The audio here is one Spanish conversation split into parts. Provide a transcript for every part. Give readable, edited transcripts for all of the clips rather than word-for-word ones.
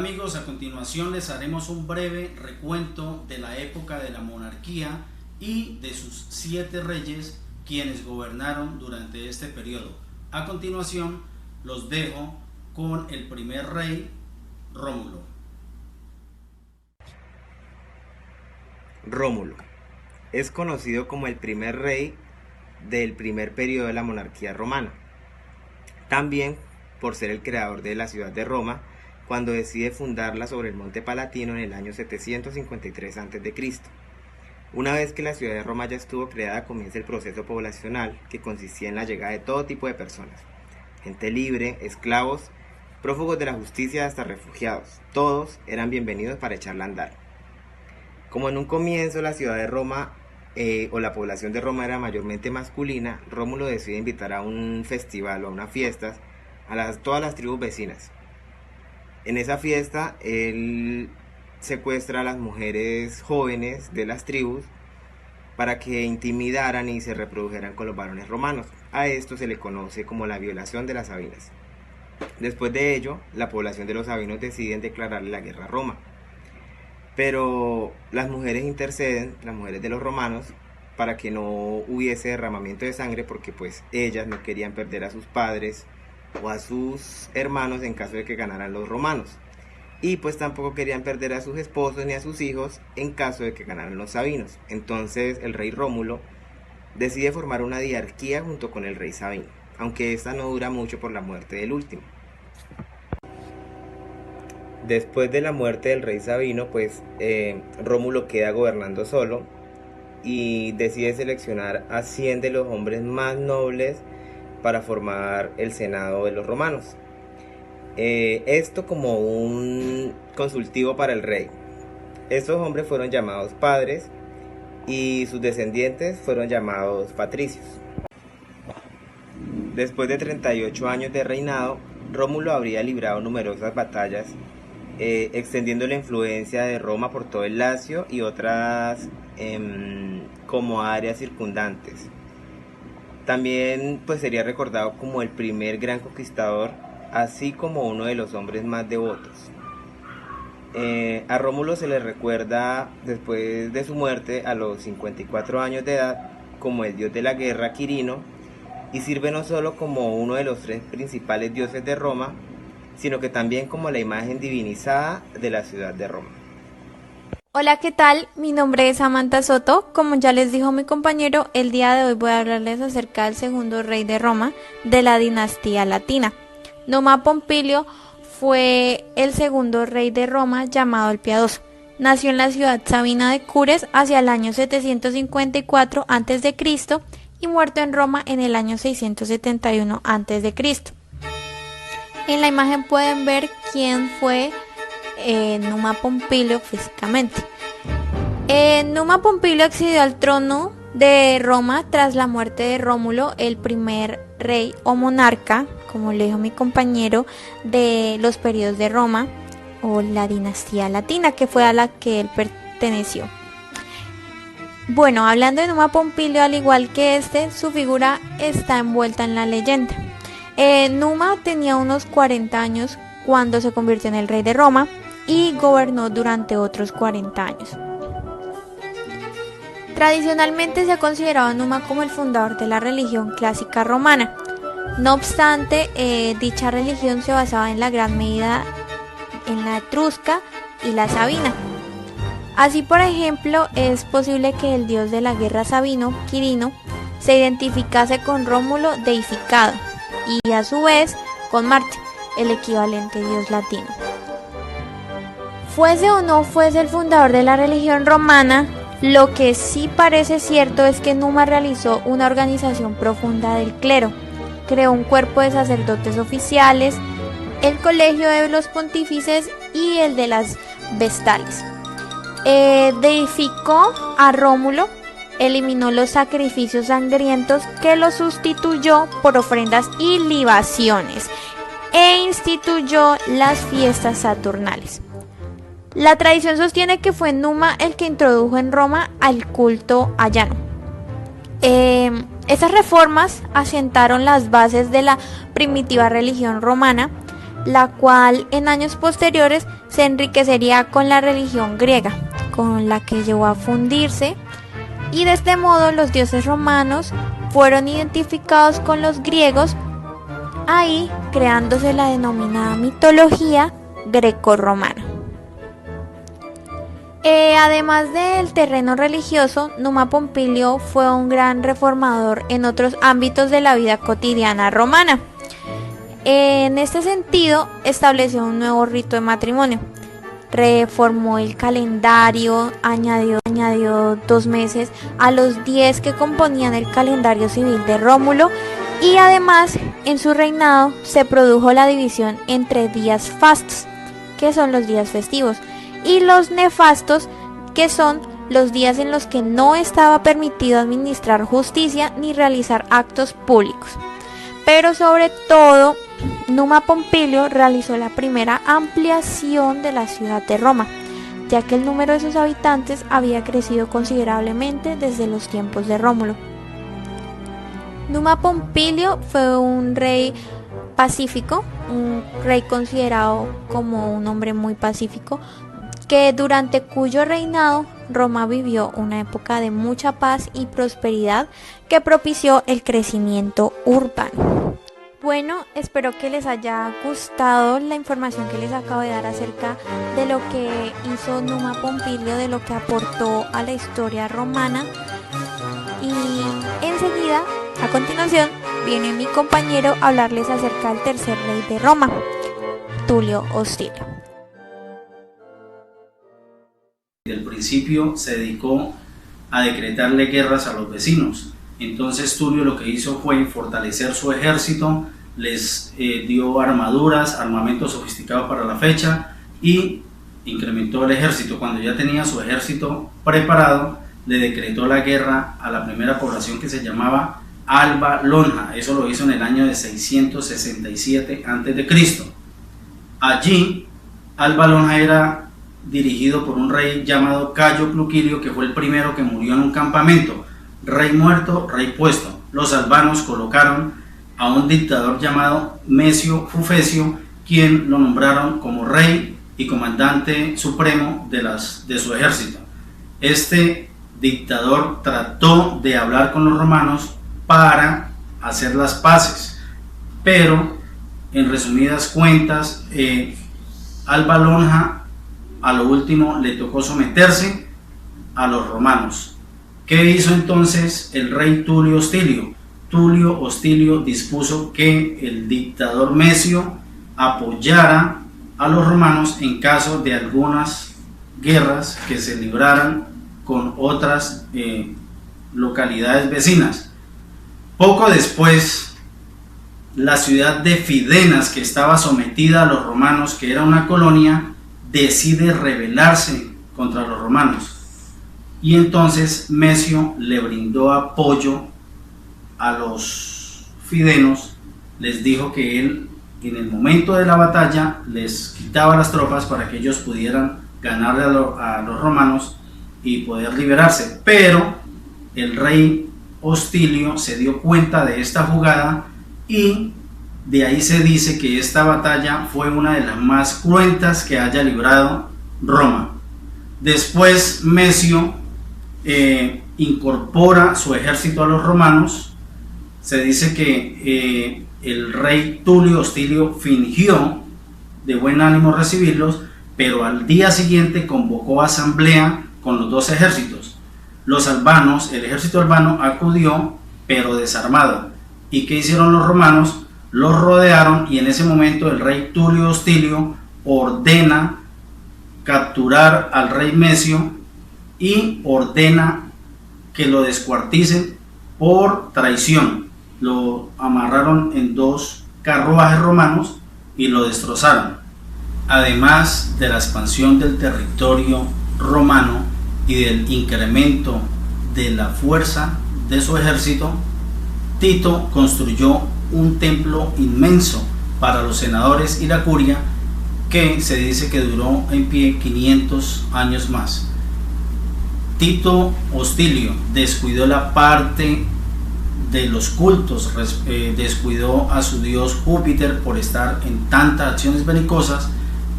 amigos, a continuación les haremos un breve recuento de la época de la monarquía y de sus 7 reyes quienes gobernaron durante este periodo. A continuación los dejo con el primer rey, Rómulo. Rómulo es conocido como el primer rey del primer periodo de la monarquía romana, también por ser el creador de la ciudad de Roma cuando decide fundarla sobre el monte Palatino en el año 753 a.C. Una vez que la ciudad de Roma ya estuvo creada, comienza el proceso poblacional, que consistía en la llegada de todo tipo de personas: gente libre, esclavos, prófugos de la justicia, hasta refugiados. Todos eran bienvenidos para echarla a andar. Como en un comienzo la ciudad de Roma o la población de Roma era mayormente masculina, Rómulo decide invitar a un festival o a unas fiestas a todas las tribus vecinas. En esa fiesta él secuestra a las mujeres jóvenes de las tribus para que intimidaran y se reprodujeran con los varones romanos. A esto se le conoce como la violación de las Sabinas. Después de ello, la población de los sabinos deciden declararle la guerra a Roma. Pero las mujeres interceden, las mujeres de los romanos, para que no hubiese derramamiento de sangre, porque pues ellas no querían perder a sus padres o a sus hermanos en caso de que ganaran los romanos, y pues tampoco querían perder a sus esposos ni a sus hijos en caso de que ganaran los sabinos. Entonces el rey Rómulo decide formar una diarquía junto con el rey Sabino, aunque esta no dura mucho por la muerte del último. Después de la muerte del rey Sabino, pues Rómulo queda gobernando solo y decide seleccionar a 100 de los hombres más nobles para formar el Senado de los romanos. Esto como un consultivo para el rey. Estos hombres fueron llamados padres y sus descendientes fueron llamados patricios. Después de 38 años de reinado, Rómulo habría librado numerosas batallas, extendiendo la influencia de Roma por todo el Lacio y otras como áreas circundantes. También pues sería recordado como el primer gran conquistador, así como uno de los hombres más devotos. A Rómulo se le recuerda después de su muerte a los 54 años de edad como el dios de la guerra, Quirino, y sirve no solo como uno de los 3 principales dioses de Roma, sino que también como la imagen divinizada de la ciudad de Roma. Hola, ¿qué tal? Mi nombre es Samantha Soto. Como ya les dijo mi compañero, el día de hoy voy a hablarles acerca del segundo rey de Roma de la dinastía latina. Numa Pompilio fue el segundo rey de Roma llamado el Piadoso. Nació en la ciudad sabina de Cures hacia el año 754 a.C. y muerto en Roma en el año 671 a.C. En la imagen pueden ver quién fue Numa Pompilio físicamente. Numa Pompilio accedió al trono de Roma tras la muerte de Rómulo, el primer rey o monarca, como le dijo mi compañero, de los periodos de Roma o la dinastía latina, que fue a la que él perteneció. Bueno, hablando de Numa Pompilio, al igual que su figura está envuelta en la leyenda. Numa tenía unos 40 años cuando se convirtió en el rey de Roma y gobernó durante otros 40 años. Tradicionalmente se ha considerado a Numa como el fundador de la religión clásica romana. No obstante, dicha religión se basaba en la gran medida en la etrusca y la sabina. Así, por ejemplo, es posible que el dios de la guerra Sabino, Quirino, se identificase con Rómulo deificado y a su vez con Marte, el equivalente dios latino. Fuese o no fuese el fundador de la religión romana, lo que sí parece cierto es que Numa realizó una organización profunda del clero, creó un cuerpo de sacerdotes oficiales, el colegio de los pontífices y el de las vestales. Deificó a Rómulo, eliminó los sacrificios sangrientos que lo sustituyó por ofrendas y libaciones e instituyó las fiestas saturnales. La tradición sostiene que fue Numa el que introdujo en Roma al culto a Llano. Esas reformas asentaron las bases de la primitiva religión romana, la cual en años posteriores se enriquecería con la religión griega, con la que llegó a fundirse, y de este modo los dioses romanos fueron identificados con los griegos, ahí creándose la denominada mitología greco-romana. Además del terreno religioso, Numa Pompilio fue un gran reformador en otros ámbitos de la vida cotidiana romana. En este sentido, estableció un nuevo rito de matrimonio, reformó el calendario, añadió 2 meses a los 10 que componían el calendario civil de Rómulo, y además en su reinado se produjo la división entre días fastos, que son los días festivos, y los nefastos, que son los días en los que no estaba permitido administrar justicia ni realizar actos públicos. Pero sobre todo, Numa Pompilio realizó la primera ampliación de la ciudad de Roma, ya que el número de sus habitantes había crecido considerablemente desde los tiempos de Rómulo. Numa Pompilio fue un rey pacífico, un rey considerado como un hombre muy pacífico, que durante cuyo reinado Roma vivió una época de mucha paz y prosperidad que propició el crecimiento urbano. Bueno, espero que les haya gustado la información que les acabo de dar acerca de lo que hizo Numa Pompilio, de lo que aportó a la historia romana. Y enseguida, a continuación, viene mi compañero a hablarles acerca del tercer rey de Roma, Tulio Hostilio. Desde el principio se dedicó a decretarle guerras a los vecinos. Entonces Tulio lo que hizo fue fortalecer su ejército, les dio armaduras, armamento sofisticado para la fecha, y incrementó el ejército. Cuando ya tenía su ejército preparado, le decretó la guerra a la primera población, que se llamaba Alba Lonja. Eso lo hizo en el año de 667 a.C. Allí Alba Lonja era dirigido por un rey llamado Cayo Pluquilio, que fue el primero que murió en un campamento. Rey muerto, rey puesto. Los albanos colocaron a un dictador llamado Mesio Fufesio, quien lo nombraron como rey y comandante supremo de su ejército. Este dictador trató de hablar con los romanos para hacer las paces, pero en resumidas cuentas, Alba Lonja a lo último le tocó someterse a los romanos. ¿Qué hizo entonces el rey Tulio Hostilio? Tulio Hostilio dispuso que el dictador Mesio apoyara a los romanos en caso de algunas guerras que se libraran con otras localidades vecinas. Poco después, la ciudad de Fidenas, que estaba sometida a los romanos, que era una colonia, decide rebelarse contra los romanos, y entonces Mesio le brindó apoyo a los fidenos. Les dijo que él en el momento de la batalla les quitaba las tropas para que ellos pudieran ganarle a los romanos y poder liberarse, pero el rey Hostilio se dio cuenta de esta jugada, y de ahí se dice que esta batalla fue una de las más cruentas que haya librado Roma. Después Mesio incorpora su ejército a los romanos. Se dice que el rey Tulio Hostilio fingió de buen ánimo recibirlos, pero al día siguiente convocó asamblea con los dos ejércitos. Los albanos, el ejército albano acudió, pero desarmado. ¿Y qué hicieron los romanos? Los rodearon, y en ese momento el rey Tulio Hostilio ordena capturar al rey Mesio y ordena que lo descuarticen por traición. Lo amarraron en 2 carruajes romanos y lo destrozaron. Además de la expansión del territorio romano y del incremento de la fuerza de su ejército, Tito construyó un templo inmenso para los senadores y la curia, que se dice que duró en pie 500 años más. Tito Hostilio descuidó la parte de los cultos descuidó a su dios Júpiter por estar en tantas acciones belicosas.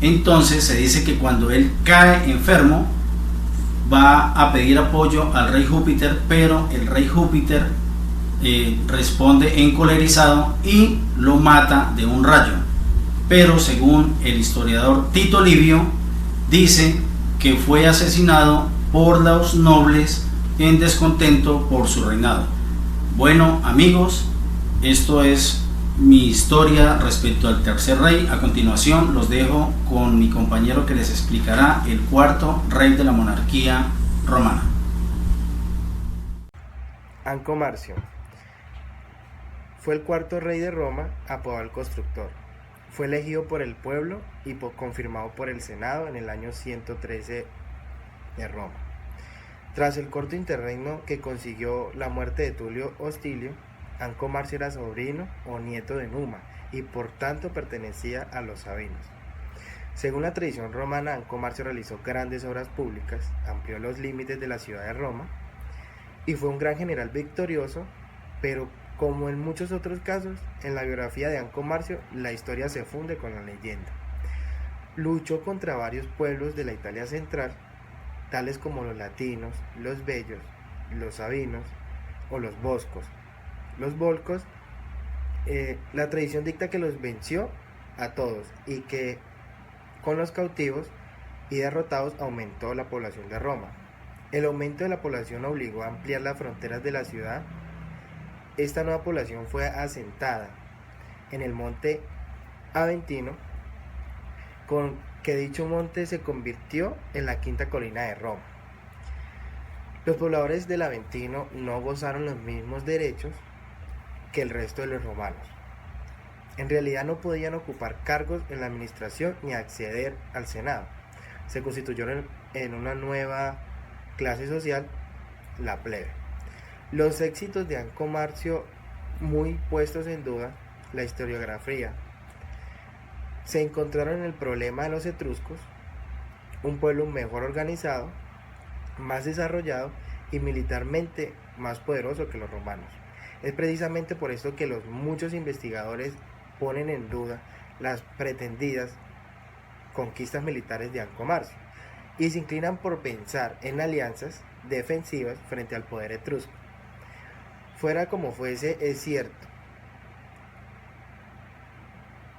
Entonces se dice que cuando él cae enfermo va a pedir apoyo al rey Júpiter, pero el rey Júpiter responde encolerizado y lo mata de un rayo. Pero según el historiador Tito Livio, dice que fue asesinado por los nobles en descontento por su reinado. Bueno, amigos, esto es mi historia respecto al tercer rey. A continuación los dejo con mi compañero que les explicará el cuarto rey de la monarquía romana. Anco Marcio fue el cuarto rey de Roma, apodado el Constructor. Fue elegido por el pueblo y confirmado por el Senado en el año 113 de Roma. Tras el corto interregno que consiguió la muerte de Tulio Hostilio, Anco Marcio era sobrino o nieto de Numa y por tanto pertenecía a los sabinos. Según la tradición romana, Anco Marcio realizó grandes obras públicas, amplió los límites de la ciudad de Roma y fue un gran general victorioso, pero como en muchos otros casos, en la biografía de Anco Marcio la historia se funde con la leyenda. Luchó contra varios pueblos de la Italia central, tales como los latinos, los bellos, los sabinos o los volscos. Los volscos, la tradición dicta que los venció a todos y que con los cautivos y derrotados aumentó la población de Roma. El aumento de la población obligó a ampliar las fronteras de la ciudad. Esta nueva población fue asentada en el monte Aventino, con que dicho monte se convirtió en la quinta colina de Roma. Los pobladores del Aventino no gozaron los mismos derechos que el resto de los romanos. En realidad no podían ocupar cargos en la administración ni acceder al Senado. Se constituyeron en una nueva clase social, la plebe. Los éxitos de Anco Marcio, muy puestos en duda, la historiografía, se encontraron en el problema de los etruscos, un pueblo mejor organizado, más desarrollado y militarmente más poderoso que los romanos. Es precisamente por esto que los muchos investigadores ponen en duda las pretendidas conquistas militares de Anco Marcio y se inclinan por pensar en alianzas defensivas frente al poder etrusco. Fuera como fuese, es cierto,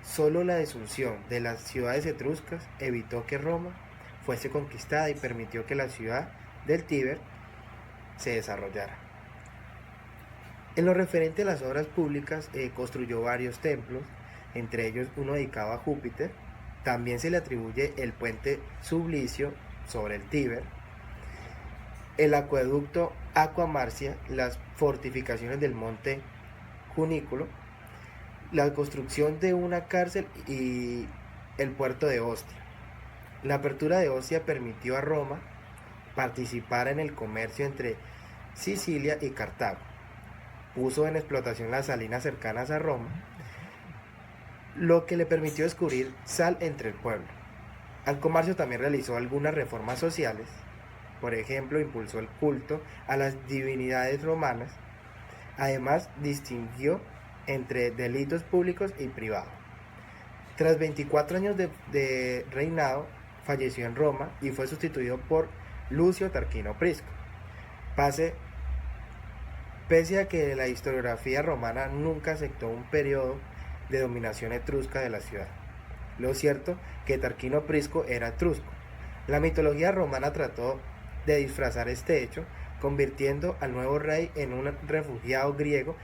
solo la desunción de las ciudades etruscas evitó que Roma fuese conquistada y permitió que la ciudad del Tíber se desarrollara. En lo referente a las obras públicas, construyó varios templos, entre ellos uno dedicado a Júpiter. También se le atribuye el puente Sublicio sobre el Tíber, el acueducto Aqua Marcia, las fortificaciones del monte Junículo, la construcción de una cárcel y el puerto de Ostia. La apertura de Ostia permitió a Roma participar en el comercio entre Sicilia y Cartago. Puso en explotación las salinas cercanas a Roma, lo que le permitió descubrir sal entre el pueblo. Anco Marcio también realizó algunas reformas sociales. Por ejemplo, impulsó el culto a las divinidades romanas. Además, distinguió entre delitos públicos y privados. Tras 24 años de reinado, falleció en Roma y fue sustituido por Lucio Tarquino Prisco. Pese a que la historiografía romana nunca aceptó un periodo de dominación etrusca de la ciudad. Lo cierto que Tarquino Prisco era etrusco. La mitología romana trató de disfrazar este hecho, convirtiendo al nuevo rey en un refugiado griego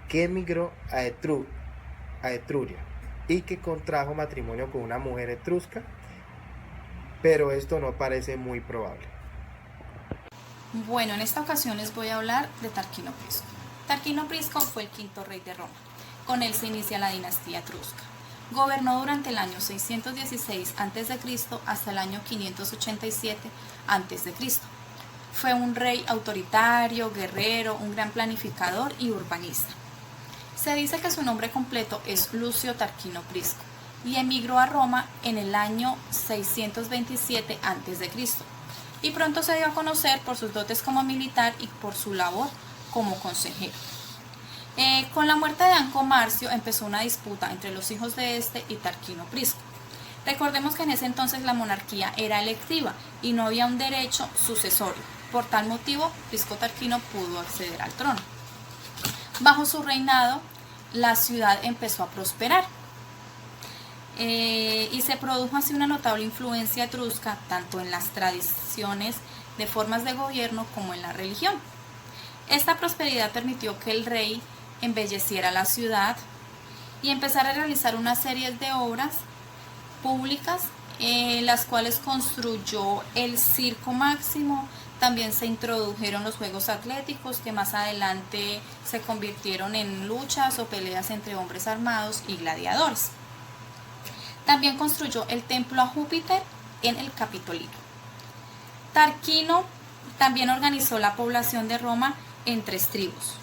que emigró a Etruria y que contrajo matrimonio con una mujer etrusca, pero esto no parece muy probable. Bueno, en esta ocasión les voy a hablar de Tarquino Prisco. Tarquino Prisco fue el quinto rey de Roma. Con él se inicia la dinastía etrusca. Gobernó durante el año 616 a.C. hasta el año 587 a.C. Fue un rey autoritario, guerrero, un gran planificador y urbanista. Se dice que su nombre completo es Lucio Tarquino Prisco y emigró a Roma en el año 627 a.C. y pronto se dio a conocer por sus dotes como militar y por su labor como consejero. Con la muerte de Anco Marcio empezó una disputa entre los hijos de este y Tarquino Prisco. Recordemos que en ese entonces la monarquía era electiva y no había un derecho sucesorio. Por tal motivo, Prisco Tarquino pudo acceder al trono. Bajo su reinado, la ciudad empezó a prosperar y se produjo así una notable influencia etrusca tanto en las tradiciones de formas de gobierno como en la religión. Esta prosperidad permitió que el rey embelleciera la ciudad y empezara a realizar una serie de obras públicas, las cuales construyó el Circo Máximo. También se introdujeron los Juegos Atléticos, que más adelante se convirtieron en luchas o peleas entre hombres armados y gladiadores. También construyó el templo a Júpiter en el Capitolio. Tarquino también organizó la población de Roma en 3 tribus: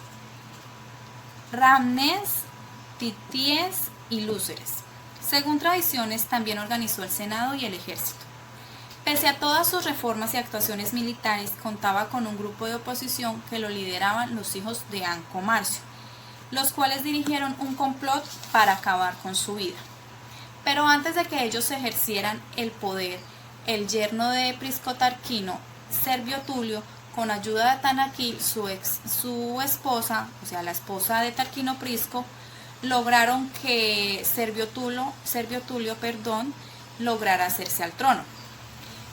Ramnes, Tities y Lúceres. Según tradiciones, también organizó el Senado y el ejército. Pese a todas sus reformas y actuaciones militares, contaba con un grupo de oposición que lo lideraban los hijos de Anco Marcio, los cuales dirigieron un complot para acabar con su vida. Pero antes de que ellos ejercieran el poder, el yerno de Prisco Tarquino, Servio Tulio, con ayuda de Tanaquil, su esposa, o sea, la esposa de Tarquino Prisco, lograron que Servio Tulio, lograra hacerse al trono.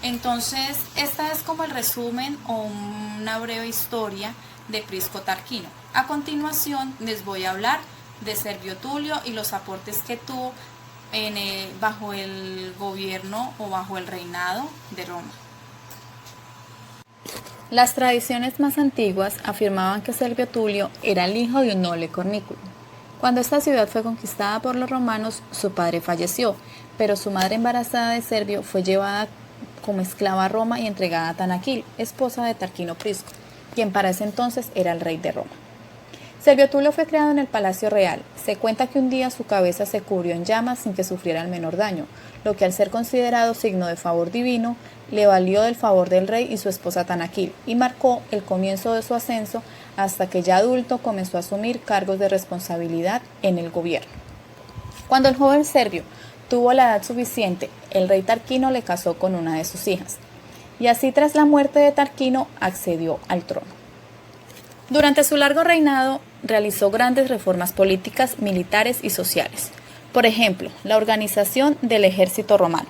Entonces, esta es como el resumen o una breve historia de Prisco Tarquino. A continuación, les voy a hablar de Servio Tulio y los aportes que tuvo bajo el gobierno o bajo el reinado de Roma. Las tradiciones más antiguas afirmaban que Servio Tulio era el hijo de un noble cornículo. Cuando esta ciudad fue conquistada por los romanos, su padre falleció, pero su madre embarazada de Servio fue llevada como esclava a Roma y entregada a Tanaquil, esposa de Tarquino Prisco, quien para ese entonces era el rey de Roma. Servio Tulio fue creado en el Palacio Real. Se cuenta que un día su cabeza se cubrió en llamas sin que sufriera el menor daño, lo que al ser considerado signo de favor divino, le valió del favor del rey y su esposa Tanaquil, y marcó el comienzo de su ascenso hasta que ya adulto comenzó a asumir cargos de responsabilidad en el gobierno. Cuando el joven Servio tuvo la edad suficiente, el rey Tarquino le casó con una de sus hijas, y así tras la muerte de Tarquino accedió al trono. Durante su largo reinado realizó grandes reformas políticas, militares y sociales. Por ejemplo, la organización del ejército romano.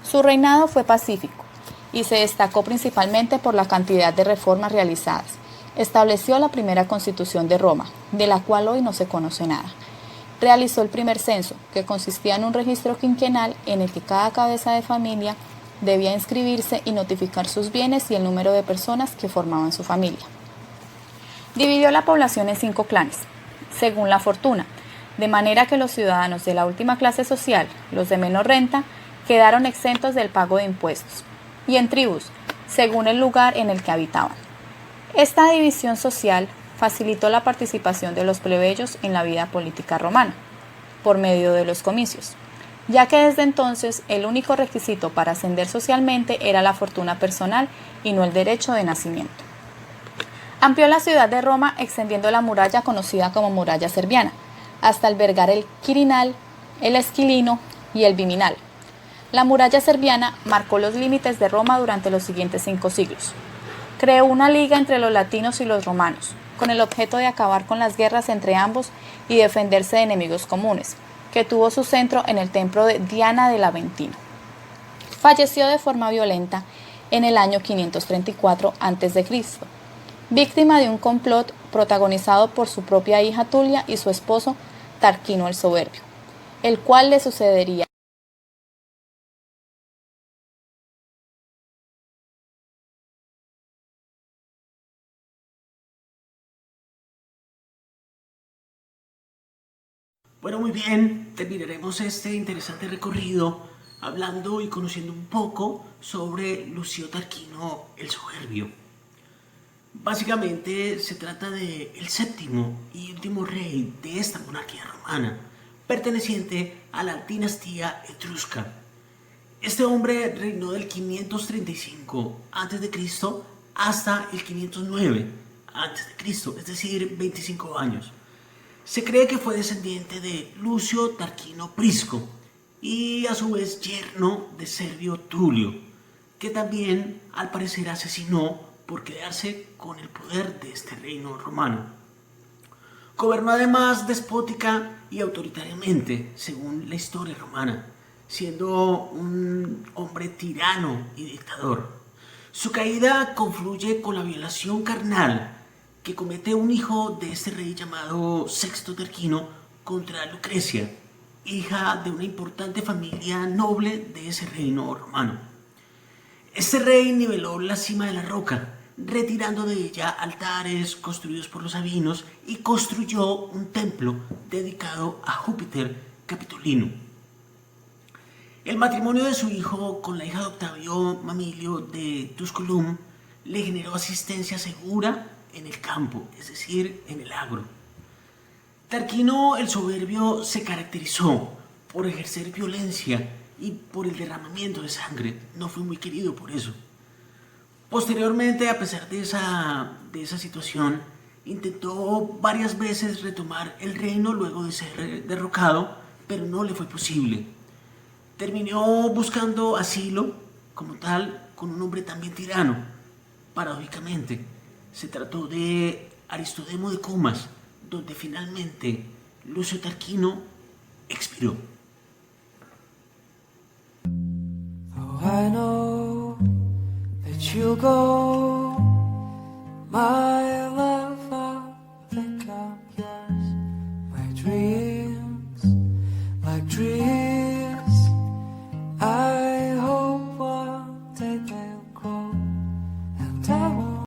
Su reinado fue pacífico y se destacó principalmente por la cantidad de reformas realizadas. Estableció la primera constitución de Roma, de la cual hoy no se conoce nada. Realizó el primer censo, que consistía en un registro quinquenal en el que cada cabeza de familia debía inscribirse y notificar sus bienes y el número de personas que formaban su familia. Dividió la población en 5 clanes, según la fortuna, de manera que los ciudadanos de la última clase social, los de menor renta, quedaron exentos del pago de impuestos, y en tribus, según el lugar en el que habitaban. Esta división social facilitó la participación de los plebeyos en la vida política romana, por medio de los comicios, ya que desde entonces el único requisito para ascender socialmente era la fortuna personal y no el derecho de nacimiento. Amplió la ciudad de Roma extendiendo la muralla conocida como muralla serviana, hasta albergar el Quirinal, el Esquilino y el Viminal. La muralla serviana marcó los límites de Roma durante los siguientes 5 siglos. Creó una liga entre los latinos y los romanos, con el objeto de acabar con las guerras entre ambos y defenderse de enemigos comunes, que tuvo su centro en el templo de Diana del Aventino. Falleció de forma violenta en el año 534 a.C., víctima de un complot protagonizado por su propia hija Tulia y su esposo Tarquino el Soberbio, el cual le sucedería. Bueno, muy bien, terminaremos este interesante recorrido hablando y conociendo un poco sobre Lucio Tarquino el Soberbio. Básicamente se trata de el séptimo y último rey de esta monarquía romana, perteneciente a la dinastía etrusca. Este hombre reinó del 535 a.C. hasta el 509 a.C., es decir, 25 años. Se cree que fue descendiente de Lucio Tarquino Prisco y a su vez yerno de Servio Tulio, que también al parecer asesinó por quedarse con el poder de este reino romano. Gobernó además despótica y autoritariamente, según la historia romana, siendo un hombre tirano y dictador. Su caída confluye con la violación carnal que comete un hijo de este rey llamado Sexto Tarquino contra Lucrecia, hija de una importante familia noble de ese reino romano. Este rey niveló la cima de la roca, retirando de ella altares construidos por los sabinos y construyó un templo dedicado a Júpiter Capitolino. El matrimonio de su hijo con la hija de Octavio Mamilio de Tusculum le generó asistencia segura en el campo, es decir, en el agro. Tarquino el Soberbio se caracterizó por ejercer violencia y por el derramamiento de sangre. No fue muy querido por eso. Posteriormente, a pesar de esa situación, intentó varias veces retomar el reino luego de ser derrocado, pero no le fue posible. Terminó buscando asilo, como tal, con un hombre también tirano. Paradójicamente, se trató de Aristodemo de Cumas, donde finalmente Lucio Tarquino expiró. Oh, I know that you go my